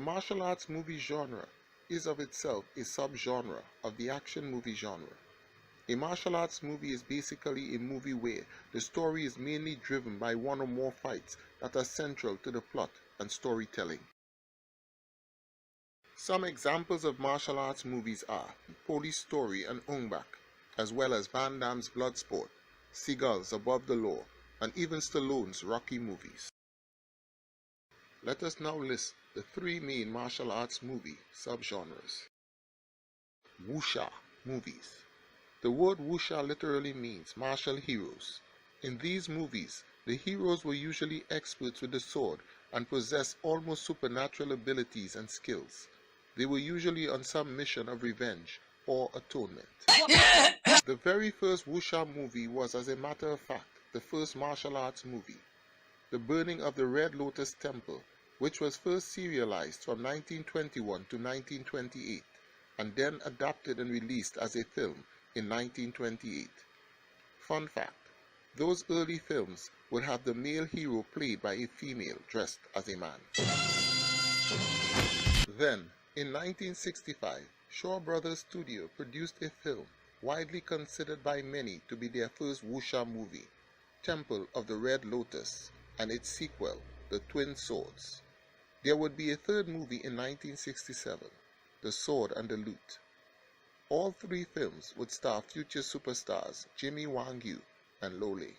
martial arts movie genre is of itself a subgenre of the action movie genre. A martial arts movie is basically a movie where the story is mainly driven by one or more fights that are central to the plot and storytelling. Some examples of martial arts movies are Police Story and Ong Bak, as well as Van Damme's Bloodsport, Seagal's Above the Law, and even Stallone's Rocky movies. Let us now list the three main martial arts movie subgenres. Wuxia movies. The word wuxia literally means martial heroes. In these movies, the heroes were usually experts with the sword and possessed almost supernatural abilities and skills. They were usually on some mission of revenge or atonement. The very first wuxia movie was, as a matter of fact, the first martial arts movie. The Burning of the Red Lotus Temple, which was first serialized from 1921 to 1928 and then adapted and released as a film in 1928. Fun fact, those early films would have the male hero played by a female dressed as a man. Then, in 1965, Shaw Brothers Studio produced a film widely considered by many to be their first wuxia movie, Temple of the Red Lotus, and its sequel, The Twin Swords. There would be a third movie in 1967, The Sword and the Lute. All three films would star future superstars Jimmy Wang Yu and Lo Lei.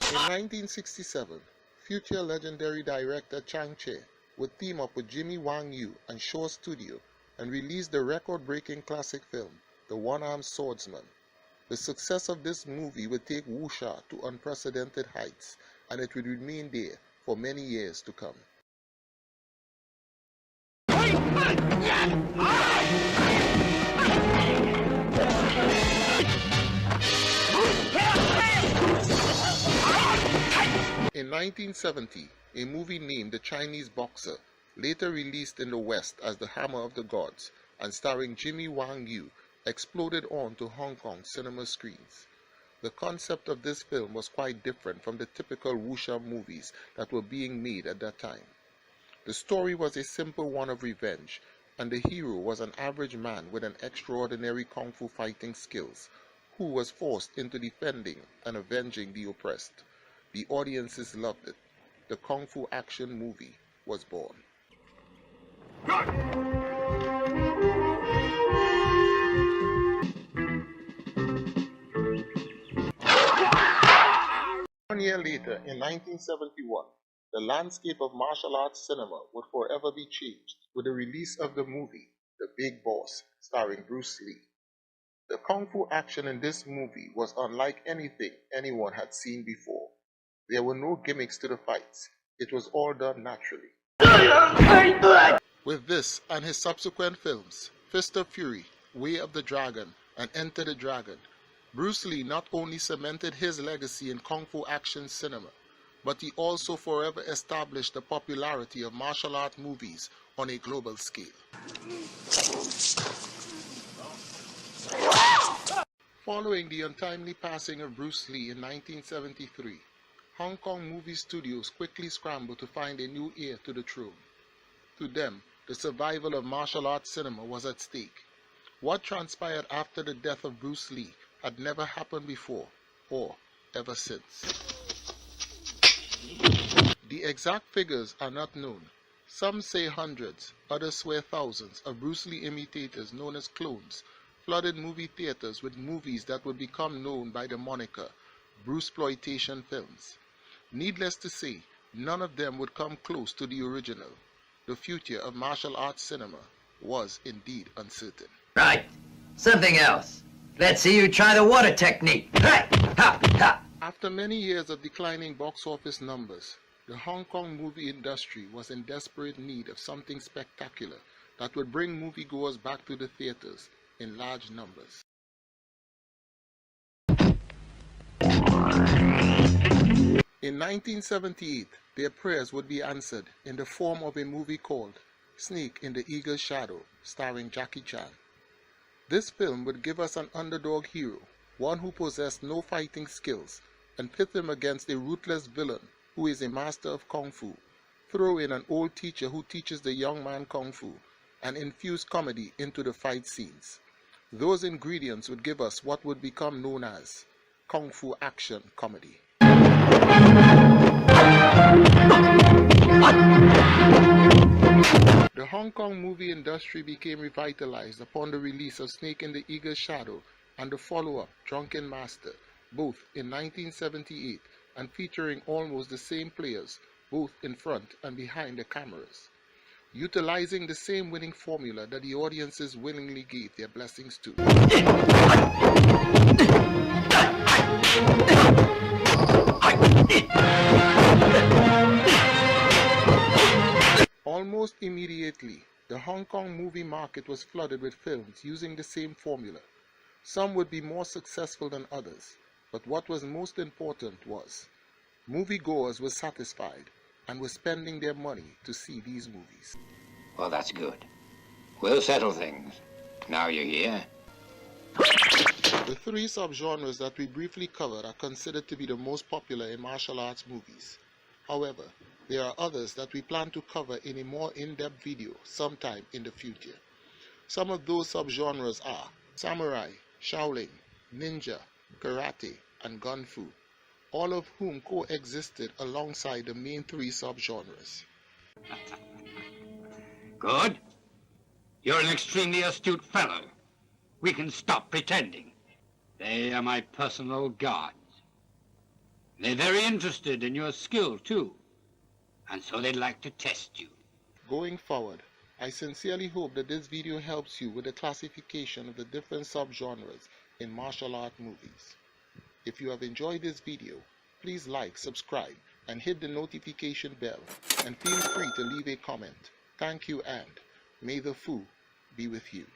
In 1967, future legendary director Chang Che would team up with Jimmy Wang Yu and Shaw Studio and release the record-breaking classic film, The One-Armed Swordsman. The success of this movie would take wuxia to unprecedented heights, and it would remain there for many years to come. In 1970, a movie named The Chinese Boxer, later released in the West as The Hammer of the Gods, and starring Jimmy Wang Yu, exploded onto Hong Kong cinema screens. The concept of this film was quite different from the typical wuxia movies that were being made at that time. The story was a simple one of revenge, and the hero was an average man with an extraordinary kung fu fighting skills, who was forced into defending and avenging the oppressed. The audiences loved it. The kung fu action movie was born. 1 year later, in 1971, the landscape of martial arts cinema would forever be changed with the release of the movie The Big Boss, starring Bruce Lee. The kung fu action in this movie was unlike anything anyone had seen before. There were no gimmicks to the fights. It was all done naturally. With this and his subsequent films, Fist of Fury, Way of the Dragon, and Enter the Dragon, Bruce Lee not only cemented his legacy in kung fu action cinema, but he also forever established the popularity of martial art movies on a global scale. Following the untimely passing of Bruce Lee in 1973, Hong Kong movie studios quickly scrambled to find a new heir to the throne. To them, the survival of martial arts cinema was at stake. What transpired after the death of Bruce Lee had never happened before or ever since. The exact figures are not known. Some say hundreds, others swear thousands of Bruce Lee imitators known as clones flooded movie theaters with movies that would become known by the moniker Bruceploitation films. Needless to say, none of them would come close to the original. The future of martial arts cinema was indeed uncertain. Right. Something else. Let's see you try the water technique. Right. Ha, ha. After many years of declining box office numbers, the Hong Kong movie industry was in desperate need of something spectacular that would bring moviegoers back to the theaters in large numbers. In 1978, their prayers would be answered in the form of a movie called Snake in the Eagle's Shadow, starring Jackie Chan. This film would give us an underdog hero, one who possessed no fighting skills, and pit him against a ruthless villain who is a master of Kung Fu. Throw in an old teacher who teaches the young man Kung Fu, and infuse comedy into the fight scenes. Those ingredients would give us what would become known as Kung Fu action comedy. The Hong Kong movie industry became revitalized upon the release of Snake in the Eagle's Shadow and the follow-up Drunken Master, both in 1978 and featuring almost the same players, both in front and behind the cameras, utilizing the same winning formula that the audiences willingly gave their blessings to. Almost immediately, the Hong Kong movie market was flooded with films using the same formula. Some would be more successful than others, but what was most important was moviegoers were satisfied and were spending their money to see these movies. Well, that's good. We'll settle things. Now you're here. The three subgenres that we briefly covered are considered to be the most popular in martial arts movies. However, there are others that we plan to cover in a more in-depth video sometime in the future. Some of those subgenres are samurai, Shaolin, ninja, karate, and gun fu, all of whom coexisted alongside the main three subgenres. Good. You're an extremely astute fellow. We can stop pretending. They are my personal guards. They're very interested in your skill, too. And so they'd like to test you. Going forward, I sincerely hope that this video helps you with the classification of the different subgenres in martial art movies. If you have enjoyed this video, please like, subscribe, and hit the notification bell, and feel free to leave a comment. Thank you, and may the Fu be with you.